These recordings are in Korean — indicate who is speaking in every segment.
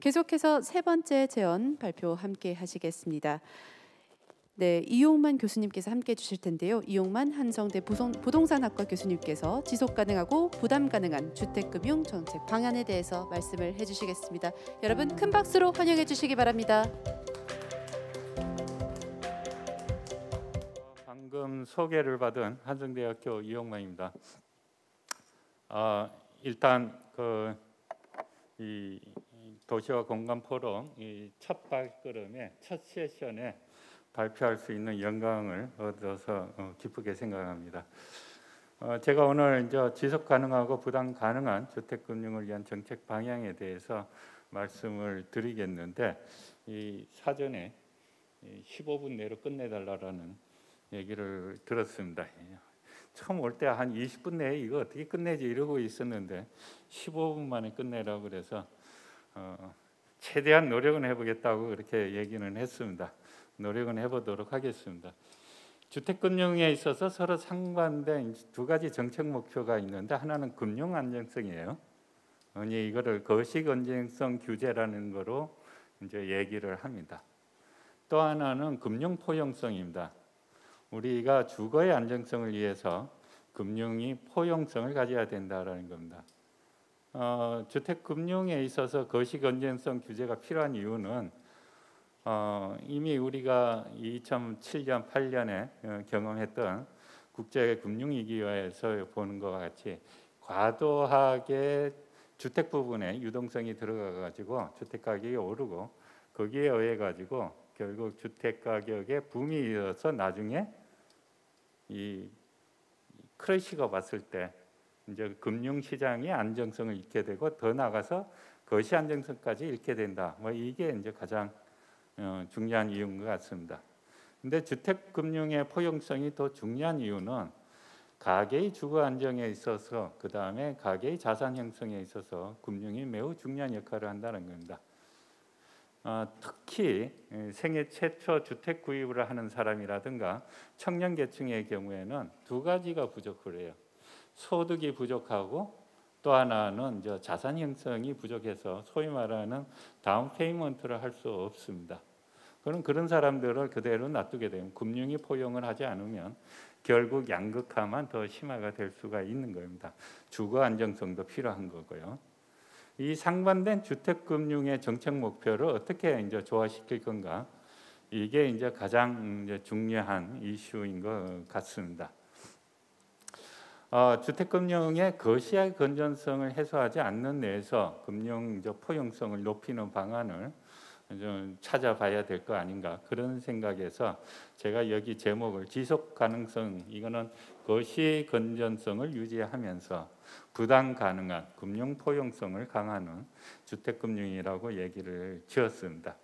Speaker 1: 계속해서 세 번째 제언 발표 함께 하시겠습니다. 네, 이용만 교수님께서 함께 해주실 텐데요. 이용만 한성대 부동산학과 교수님께서 지속 가능하고 부담 가능한 주택금융 정책 방안에 대해서 말씀을 해주시겠습니다. 여러분 큰 박수로 환영해 주시기 바랍니다.
Speaker 2: 방금 소개를 받은 한성대학교 이용만입니다. 일단 이 도시와 공간 포럼 첫 발걸음에 첫 세션에 발표할 수 있는 영광을 얻어서 기쁘게 생각합니다. 제가 오늘 이제 지속 가능하고 부담 가능한 주택 금융을 위한 정책 방향에 대해서 말씀을 드리겠는데, 이 사전에 15분 내로 끝내달라는 얘기를 들었습니다. 처음 올 때 한 20분 내에 이거 어떻게 끝내지 이러고 있었는데 15분 만에 끝내라고 그래서 최대한 노력은 해보겠다고 그렇게 얘기는 했습니다. 노력은 해보도록 하겠습니다. 주택금융에 있어서 서로 상반된 두 가지 정책 목표가 있는데, 하나는 금융 안정성이에요. 아니 이거를 거식 안정성 규제라는 거로 이제 얘기를 합니다. 또 하나는 금융 포용성입니다. 우리가 주거의 안정성을 위해서 금융이 포용성을 가져야 된다라는 겁니다. 주택금융에 있어서 거식 안정성 규제가 필요한 이유는 이미 우리가 2007년, 8년에 경험했던 국제금융위기에서 보는 것과 같이 과도하게 주택 부분에 유동성이 들어가 가지고 주택 가격이 오르고, 거기에 의해 가지고 결국 주택 가격의 붐이 이어서 나중에 이 크래시가 왔을 때 이제 금융 시장이 안정성을 잃게 되고, 더 나가서 거시 안정성까지 잃게 된다. 이게 이제 가장 중요한 이유인 것 같습니다. 근데 주택 금융의 포용성이 더 중요한 이유는 가계의 주거 안정에 있어서, 그 다음에 가계의 자산 형성에 있어서 금융이 매우 중요한 역할을 한다는 겁니다. 특히 생애 최초 주택 구입을 하는 사람이라든가 청년 계층의 경우에는 두 가지가 부족을 해요. 소득이 부족하고, 또 하나는 이제 자산 형성이 부족해서 소위 말하는 다운 페이먼트를 할 수 없습니다. 그런 사람들을 그대로 놔두게 되면, 금융이 포용을 하지 않으면 결국 양극화만 더 심화가 될 수가 있는 겁니다. 주거 안정성도 필요한 거고요. 이 상반된 주택 금융의 정책 목표를 어떻게 이제 조화시킬 건가, 이게 이제 가장 이제 중요한 이슈인 것 같습니다. 주택금융의 거시의 건전성을 해소하지 않는 내에서 금융 포용성을 높이는 방안을 좀 찾아봐야 될 거 아닌가, 그런 생각에서 제가 여기 제목을 지속 가능성, 이거는 거시 건전성을 유지하면서 부담 가능한 금융 포용성을 강화하는 주택금융이라고 얘기를 지었습니다.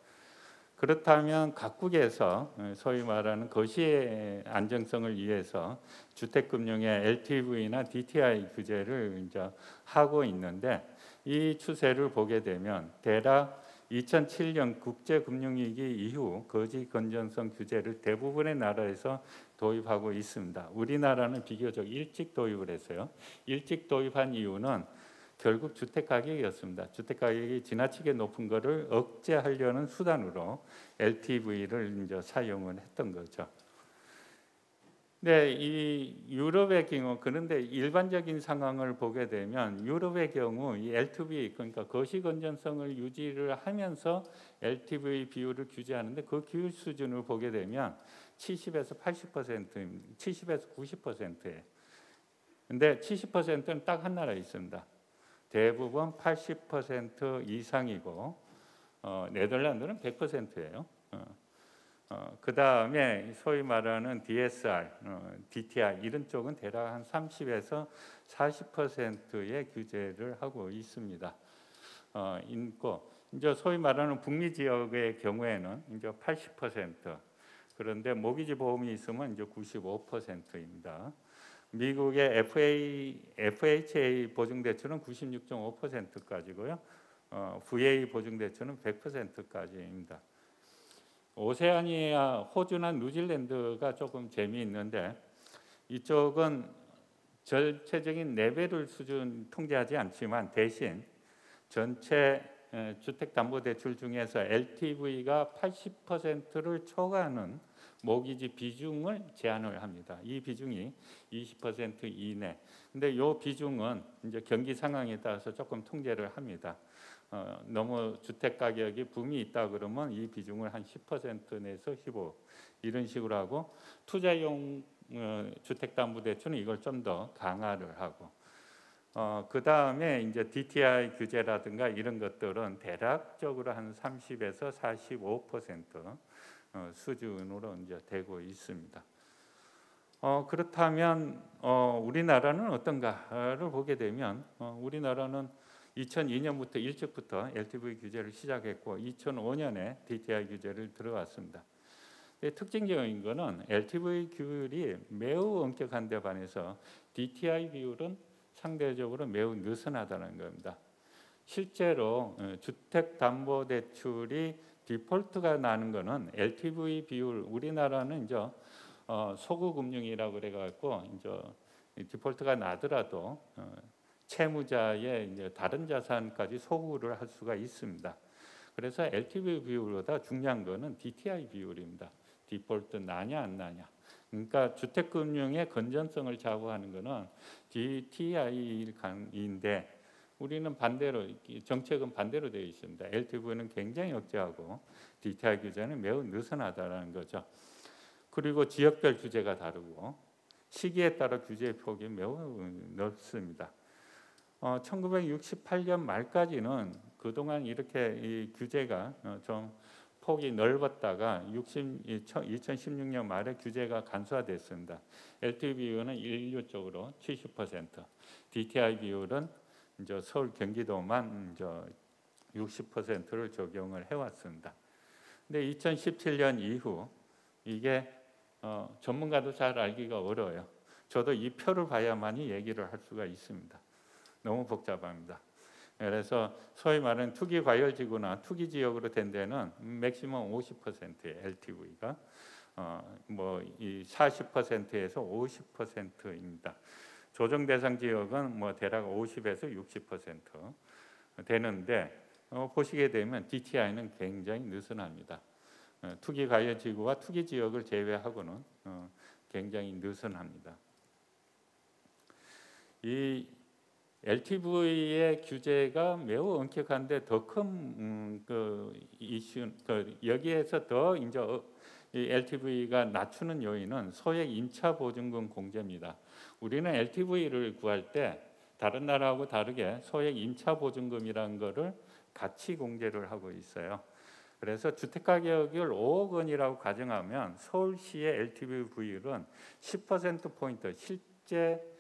Speaker 2: 그렇다면 각국에서 소위 말하는 거시의 안정성을 위해서 주택금융의 LTV나 DTI 규제를 이제 하고 있는데, 이 추세를 보게 되면 대략 2007년 국제금융위기 이후 거시 건전성 규제를 대부분의 나라에서 도입하고 있습니다. 우리나라는 비교적 일찍 도입을 했어요. 일찍 도입한 이유는 결국 주택 가격이었습니다. 주택 가격이 지나치게 높은 것을 억제하려는 수단으로 LTV를 이제 사용을 했던 거죠. 네, 이 유럽의 경우, 그런데 일반적인 상황을 보게 되면 유럽의 경우 이 LTV, 그러니까 거시 건전성을 유지를 하면서 LTV 비율을 규제하는데, 그 기율 수준을 보게 되면 70에서 80%입니다. 70에서 90%예요. 근데 70%는 딱 한 나라에 있습니다. 대부분 80% 이상이고, 네덜란드는 100%예요. 그 다음에 소위 말하는 DSR, DTI 이런 쪽은 대략 한 30에서 40%의 규제를 하고 있습니다. 있고, 이제 소위 말하는 북미 지역의 경우에는 이제 80%, 그런데 모기지 보험이 있으면 이제 95%입니다. 미국의 FHA 보증대출은 96.5%까지고요. VA 보증대출은 100%까지입니다. 오세아니아, 호주나 뉴질랜드가 조금 재미있는데, 이쪽은 전체적인 레벨을 수준 통제하지 않지만 대신 전체 주택담보대출 중에서 LTV가 80%를 초과하는 모기지 비중을 제한을 합니다. 이 비중이 20% 이내. 근데 이 비중은 이제 경기 상황에 따라서 조금 통제를 합니다. 너무 주택 가격이 붐이 있다 그러면 이 비중을 한 10% 내서 15 이런 식으로 하고, 투자용 주택담보대출은 이걸 좀 더 강화를 하고, 그 다음에 이제 DTI 규제라든가 이런 것들은 대략적으로 한 30에서 45% 수준으로 이제 되고 있습니다. 그렇다면 우리나라는 어떤가를 보게 되면, 우리나라는 2002년부터 일찍부터 LTV 규제를 시작했고 2005년에 DTI 규제를 들어갔습니다. 특징적인 것은 LTV 규율이 매우 엄격한 데 반해서 DTI 비율은 상대적으로 매우 느슨하다는 겁니다. 실제로 주택담보대출이 디폴트가 나는 것은 LTV 비율, 우리나라는 이제 소구금융이라고 그래가지고 이제 디폴트가 나더라도 채무자의 이제 다른 자산까지 소구를 할 수가 있습니다. 그래서 LTV 비율보다 중요한 것은 DTI 비율입니다. 디폴트 나냐 안 나냐. 그러니까 주택금융의 건전성을 좌우하는 것은 DTI인데 우리는 반대로, 정책은 반대로 되어 있습니다. LTV는 굉장히 억제하고 DTI 규제는 매우 느슨하다는 거죠. 그리고 지역별 규제가 다르고 시기에 따라 규제의 폭이 매우 넓습니다. 1968년 말까지는 그동안 이렇게 이 규제가 좀 폭이 넓었다가 2016년 말에 규제가 간소화됐습니다. LTV 비율은 일률적으로 70%, DTI 비율은 이제 서울 경기도만 이제 60%를 적용을 해왔습니다. 근데 2017년 이후 이게 전문가도 잘 알기가 어려워요. 저도 이 표를 봐야만이 얘기를 할 수가 있습니다. 너무 복잡합니다. 그래서 소위 말하는 투기 과열지구나 투기 지역으로 된 데는 맥시멈 50%의 LTV가 이 40%에서 50%입니다. 조정 대상 지역은 대략 50에서 60% 되는데 보시게 되면 DTI는 굉장히 느슨합니다. 투기 과열 지구와 투기 지역을 제외하고는 굉장히 느슨합니다. 이 LTV의 규제가 매우 엄격한데 더 큰 이슈, 여기에서 더 이제 이 LTV가 낮추는 요인은 소액 임차 보증금 공제입니다. 우리는 LTV를 구할 때 다른 나라하고 다르게 소액 임차 보증금이라는 것을 같이 공제를 하고 있어요. 그래서 주택 가격을 5억 원이라고 가정하면 서울시의 LTV 비율은 10% 포인트, 실제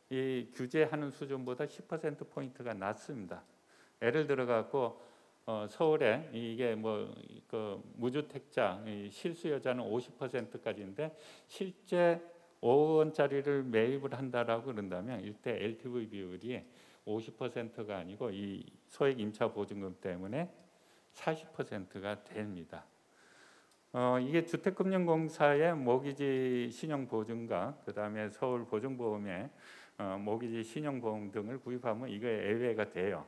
Speaker 2: 이 규제하는 수준보다 10% 포인트가 낮습니다. 예를 들어 갖고 서울에 이게 그 무주택자 실수요자는 50%까지인데 실제 5억 원짜리를 매입을 한다라고 그런다면 이때 LTV 비율이 50%가 아니고 이 소액 임차 보증금 때문에 40%가 됩니다. 이게 주택금융공사의 모기지 신용보증과 그다음에 서울보증보험의 모기지 신용보험 등을 구입하면 이게 예외가 돼요.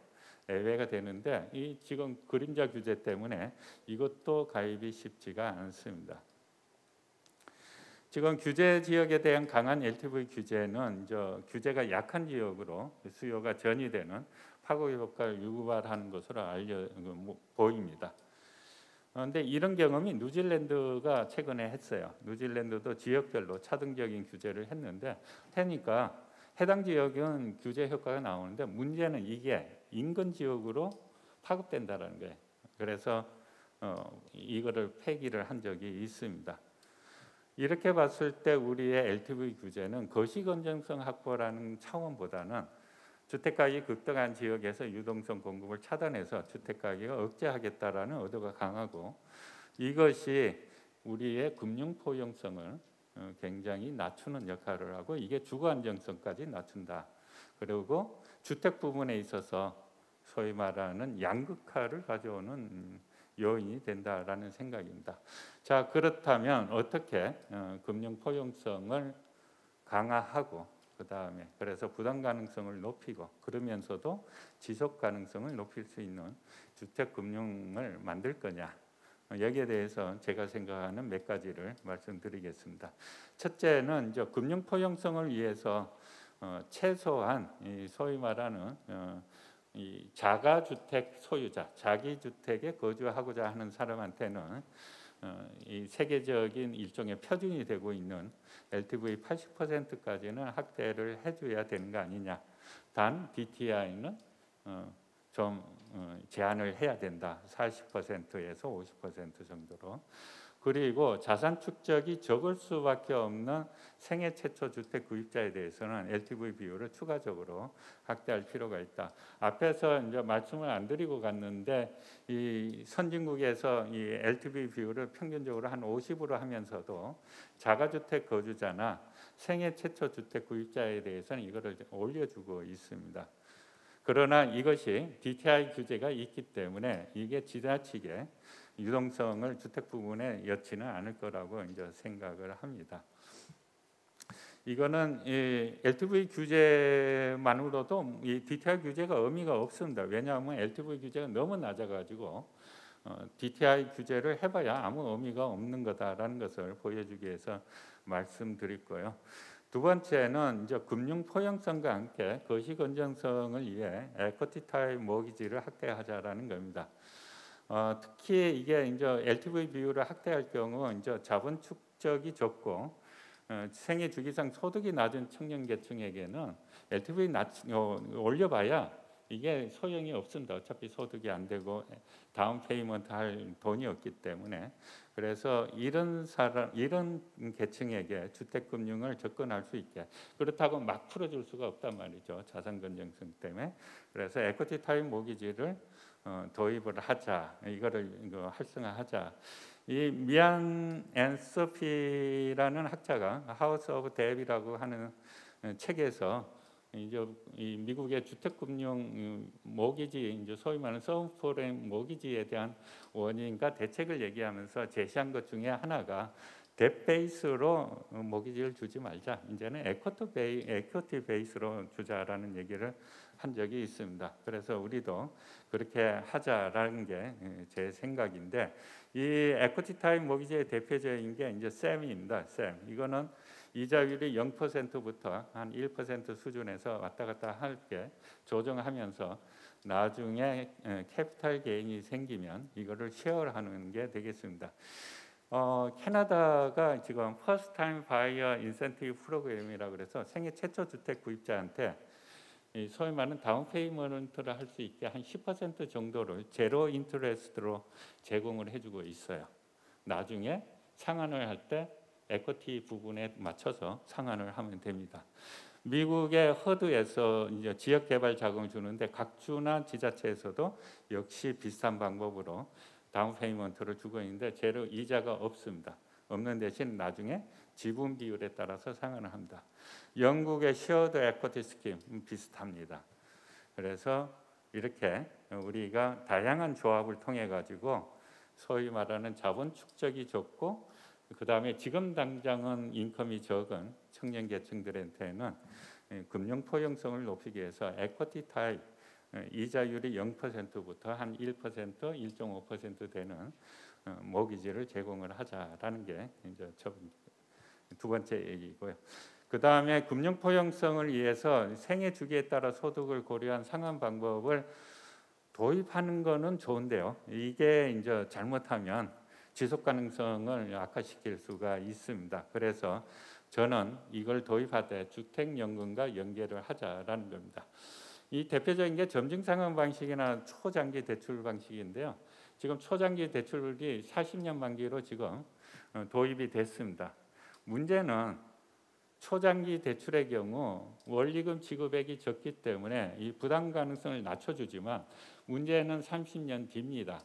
Speaker 2: 예외가 되는데 이 지금 그림자 규제 때문에 이것도 가입이 쉽지가 않습니다. 지금 규제 지역에 대한 강한 LTV 규제는 규제가 약한 지역으로 수요가 전이되는 파급 효과를 유발하는 것으로 보입니다. 그런데 이런 경험이 뉴질랜드가 최근에 했어요. 뉴질랜드도 지역별로 차등적인 규제를 했는데 하니까 해당 지역은 규제 효과가 나오는데 문제는 이게 인근 지역으로 파급된다는 거예요. 그래서 이거를 폐기를 한 적이 있습니다. 이렇게 봤을 때 우리의 LTV 규제는 거시건전성 확보라는 차원보다는 주택가격이 급등한 지역에서 유동성 공급을 차단해서 주택가격을 억제하겠다라는 의도가 강하고 이것이 우리의 금융 포용성을 굉장히 낮추는 역할을 하고 이게 주거 안정성까지 낮춘다. 그리고 주택 부분에 있어서 소위 말하는 양극화를 가져오는 요인이 된다라는 생각입니다. 자, 그렇다면 어떻게 금융 포용성을 강화하고 그다음에 그래서 부담 가능성을 높이고 그러면서도 지속 가능성을 높일 수 있는 주택 금융을 만들 거냐. 여기에 대해서 제가 생각하는 몇 가지를 말씀드리겠습니다. 첫째는 이제 금융 포용성을 위해서 최소한 이 소위 말하는 이 자가주택 소유자, 자기 주택에 거주하고자 하는 사람한테는 이 세계적인 일종의 표준이 되고 있는 LTV 80%까지는 확대를 해줘야 되는 거 아니냐. 단 DTI는 좀 제한을 해야 된다. 40%에서 50% 정도로. 그리고 자산 축적이 적을 수밖에 없는 생애 최초 주택 구입자에 대해서는 LTV 비율을 추가적으로 확대할 필요가 있다. 앞에서 이제 말씀을 안 드리고 갔는데 이 선진국에서 이 LTV 비율을 평균적으로 한 50으로 하면서도 자가주택 거주자나 생애 최초 주택 구입자에 대해서는 이거를 올려주고 있습니다. 그러나 이것이 DTI 규제가 있기 때문에 이게 지나치게 유동성을 주택 부분에 여치는 않을 거라고 이제 생각을 합니다. 이거는 이 LTV 규제만으로도 이 DTI 규제가 의미가 없습니다. 왜냐하면 LTV 규제가 너무 낮아가지고 DTI 규제를 해봐야 아무 의미가 없는 거다라는 것을 보여주기 위해서 말씀드릴 거예요. 두 번째는 이제 금융 포용성과 함께 거시 건전성을 위해 에쿼티 타입 모기지를 확대하자라는 겁니다. 특히 이게 이제 LTV 비율을 확대할 경우 이제 자본 축적이 적고 생애 주기상 소득이 낮은 청년 계층에게는 LTV 올려봐야 이게 소용이 없습니다. 어차피 소득이 안 되고 다운 페이먼트 할 돈이 없기 때문에. 그래서 이런 계층에게 주택금융을 접근할 수 있게, 그렇다고 막 풀어줄 수가 없단 말이죠. 자산 건전성 때문에. 그래서 에쿼티 타입 모기지를 도입을 하자, 이거를 활성화하자. 이 미안 앤서피라는 학자가 하우스 오브 뎁이라고 하는 책에서 이제 이 미국의 주택금융 모기지, 이제 소위 말하는 서브프라임 모기지에 대한 원인과 대책을 얘기하면서 제시한 것 중에 하나가 뎁 베이스로 모기지를 주지 말자. 이제는 에쿼티 베이스로 주자라는 얘기를 한 적이 있습니다. 그래서 우리도 그렇게 하자라는 게 제 생각인데, 이 에쿼티 타입 모기지의 대표적인 게 이제 쌤입니다. 쌤. 이거는 이자율이 0%부터 한 1% 수준에서 왔다 갔다 할게 조정하면서 나중에 캐피탈 게인이 생기면 이거를 쉐어하는 게 되겠습니다. 캐나다가 지금 퍼스트 타임 바이어 인센티브 프로그램이라고 그래서 생애 최초 주택 구입자한테 이 소위 말하는 다운 페이먼트를 할 수 있게 한 10% 정도를 제로 인터레스트로 제공을 해주고 있어요. 나중에 상환을 할 때 에쿼티 부분에 맞춰서 상환을 하면 됩니다. 미국의 허드에서 이제 지역 개발 자금을 주는데 각 주나 지자체에서도 역시 비슷한 방법으로 다운 페이먼트를 주고 있는데 제로 이자가 없습니다. 없는 대신 나중에 지분 비율에 따라서 상환을 합니다. 영국의 쉐어드 에쿼티 스킴 비슷합니다. 그래서 이렇게 우리가 다양한 조합을 통해 가지고 소위 말하는 자본 축적이 적고 그 다음에 지금 당장은 인컴이 적은 청년 계층들한테는 금융 포용성을 높이기 위해서 에쿼티 타입 이자율이 0%부터 한 1%, 1.5% 되는 모기지를 제공을 하자라는 게 이제 두 번째 얘기고요. 그 다음에 금융 포용성을 위해서 생애 주기에 따라 소득을 고려한 상환 방법을 도입하는 거는 좋은데요. 이게 이제 잘못하면 지속 가능성을 악화시킬 수가 있습니다. 그래서 저는 이걸 도입할 때 주택연금과 연계를 하자라는 겁니다. 이 대표적인 게 점증상환 방식이나 초장기 대출 방식인데요. 지금 초장기 대출이 40년 만기로 지금 도입이 됐습니다. 문제는 초장기 대출의 경우 원리금 지급액이 적기 때문에 이 부담 가능성을 낮춰주지만 문제는 30년 뒤입니다.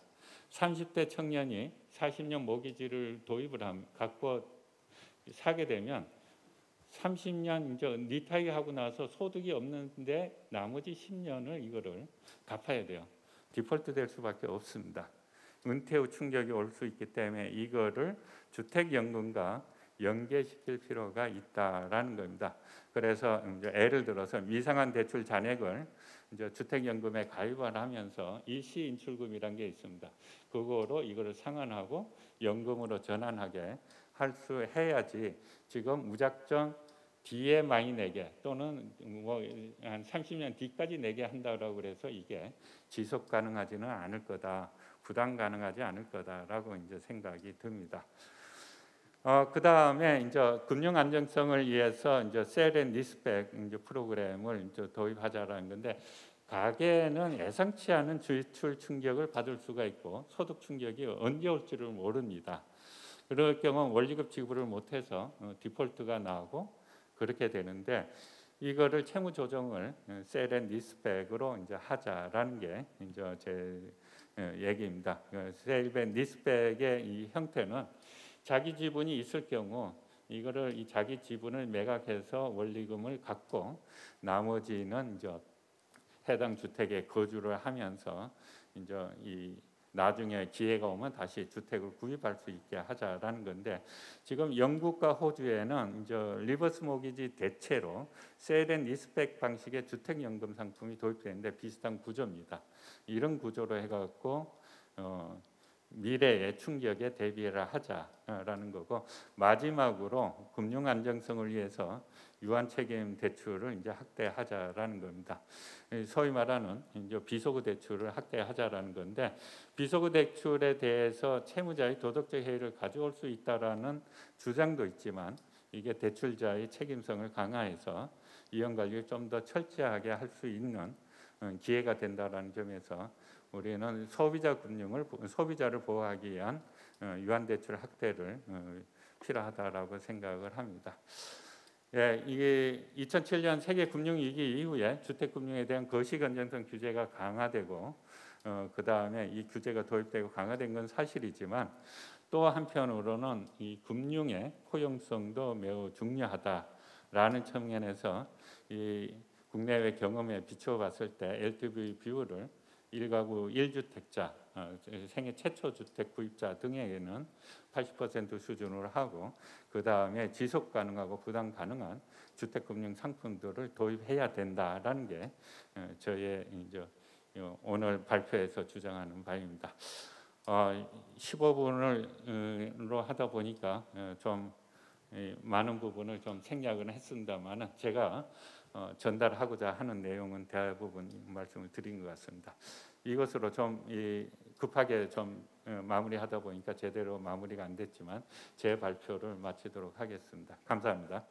Speaker 2: 30대 청년이 40년 모기지를 도입을 갖고 사게 되면 30년 이제 리타이어 하고 나서 소득이 없는데 나머지 10년을 이거를 갚아야 돼요. 디폴트 될 수밖에 없습니다. 은퇴 후 충격이 올 수 있기 때문에 이거를 주택연금과 연계시킬 필요가 있다라는 겁니다. 그래서 이제 예를 들어서 미상환 대출 잔액을 이제 주택연금에 가입을 하면서 일시인출금이라는 게 있습니다. 그거로 이거를 상환하고 연금으로 전환하게 할 수 해야지 지금 무작정 뒤에 많이 내게 또는 뭐 한 30년 뒤까지 내게 한다라고 그래서 이게 지속 가능하지는 않을 거다, 부담 가능하지 않을 거다라고 이제 생각이 듭니다. 그 다음에 이제 금융 안정성을 위해서 이제 셀 앤 리스백 이제 프로그램을 이제 도입하자라는 건데, 가계는 예상치 않은 지출 충격을 받을 수가 있고 소득 충격이 언제 올지를 모릅니다. 그럴 경우 원리금 지급을 못해서 디폴트가 나오고 그렇게 되는데, 이거를 채무 조정을 셀 앤 리스백으로 이제 하자라는 게 이제 제 얘기입니다. 셀 앤 리스백의 이 형태는 자기 지분이 있을 경우 이거를 이 자기 지분을 매각해서 원리금을 갖고 나머지는 이제 해당 주택에 거주를 하면서 이제 이 나중에 기회가 오면 다시 주택을 구입할 수 있게 하자라는 건데, 지금 영국과 호주에는 이제 리버스 모기지 대체로 셀 앤 리스백 방식의 주택연금 상품이 도입되는데 비슷한 구조입니다. 이런 구조로 해갖고 미래의 충격에 대비를 하자라는 거고, 마지막으로 금융 안정성을 위해서 유한 책임 대출을 이제 확대하자라는 겁니다. 소위 말하는 이제 비소구 대출을 확대하자라는 건데, 비소구 대출에 대해서 채무자의 도덕적 해이를 가져올 수 있다라는 주장도 있지만, 이게 대출자의 책임성을 강화해서 이용 관리를 좀 더 철저하게 할 수 있는 기회가 된다라는 점에서 우리는 소비자를 보호하기 위한 유한 대출 확대를 필요하다라고 생각을 합니다. 예, 이게 2007년 세계 금융 위기 이후에 주택 금융에 대한 거시 건전성 규제가 강화되고 그 다음에 이 규제가 도입되고 강화된 건 사실이지만, 또 한편으로는 이 금융의 포용성도 매우 중요하다라는 측면에서 이 국내외 경험에 비춰봤을 때 LTV 비율을 1가구 1주택자, 생애 최초 주택 구입자 등에게는 80% 수준으로 하고, 그 다음에 지속 가능하고 부담 가능한 주택금융 상품들을 도입해야 된다라는 게 저의 이제 오늘 발표에서 주장하는 바입니다. 15분으로 하다 보니까 좀 많은 부분을 좀 생략을 했습니다만, 제가 전달하고자 하는 내용은 대부분 말씀을 드린 것 같습니다. 이것으로 좀 급하게 좀 마무리하다 보니까 제대로 마무리가 안 됐지만 제 발표를 마치도록 하겠습니다. 감사합니다.